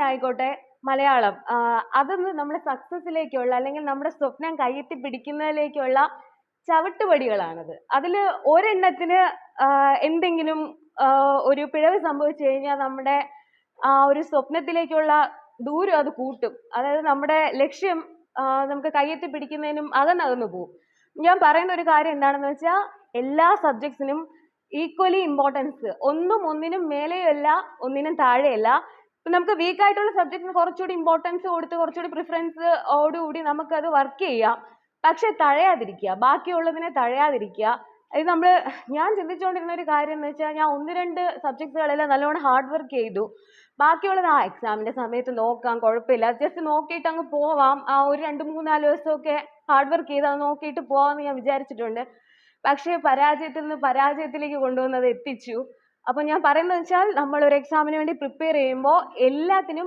ആയിക്കോട്ടെ മലയാളം അതൊന്ന് നമ്മുടെ സക്സസിലേക്കുള്ള അല്ലെങ്കിൽ നമ്മുടെ സ്വപ്നം കയ്യെത്തി പിടിക്കുന്നതിലേക്കുള്ള ചവിട്ടുപടികളാണത്. അതില് ഒരെണ്ണത്തിന് എന്തെങ്കിലും ഒരു പിഴവ് സംഭവിച്ചു കഴിഞ്ഞാൽ നമ്മുടെ ആ ഒരു സ്വപ്നത്തിലേക്കുള്ള ദൂരം അത് കൂട്ടും. അതായത് നമ്മുടെ ലക്ഷ്യം നമുക്ക് കയ്യെത്തി പിടിക്കുന്നതിനും അകന്നകന്നു പോകും. ഞാൻ പറയുന്ന ഒരു കാര്യം എന്താണെന്ന് വെച്ചാൽ എല്ലാ സബ്ജക്ട്സിനും ഈക്വലി ഇമ്പോർട്ടൻസ്, ഒന്നും ഒന്നിനും മേലെയല്ല ഒന്നിനും താഴെയല്ല. ഇപ്പൊ നമുക്ക് വീക്ക് ആയിട്ടുള്ള സബ്ജക്റ്റിന് കുറച്ചുകൂടി ഇമ്പോർട്ടൻസ് കൊടുത്ത് കുറച്ചുകൂടി പ്രിഫറൻസ് ഓടുകൂടി നമുക്കത് വർക്ക് ചെയ്യാം. പക്ഷെ തഴയാതിരിക്കുക, ബാക്കിയുള്ളതിനെ തഴയാതിരിക്കുക. ഇത് ഞാൻ ചിന്തിച്ചുകൊണ്ടിരുന്ന ഒരു കാര്യം എന്ന് വെച്ചാൽ ഞാൻ 1-2 സബ്ജക്ട്സുകളെല്ലാം നല്ലോണം ഹാർഡ് വർക്ക് ചെയ്തു. ബാക്കിയുള്ളത് എക്സാമിന്റെ സമയത്ത് നോക്കാം, കുഴപ്പമില്ല, ജസ്റ്റ് നോക്കിയിട്ട് അങ്ങ് പോവാം, ഒരു 2-3-4 ദിവസമൊക്കെ ഹാർഡ് വർക്ക് ചെയ്ത് അത് നോക്കിയിട്ട് പോവാമെന്ന് ഞാൻ വിചാരിച്ചിട്ടുണ്ട്. പക്ഷേ പരാജയത്തിൽ നിന്ന് പരാജയത്തിലേക്ക് കൊണ്ടുവന്നത് എത്തിച്ചു. അപ്പൊ ഞാൻ പറയുന്നത് വെച്ചാൽ നമ്മൾ ഒരു എക്സാമിന് വേണ്ടി പ്രിപ്പയർ ചെയ്യുമ്പോൾ എല്ലാത്തിനും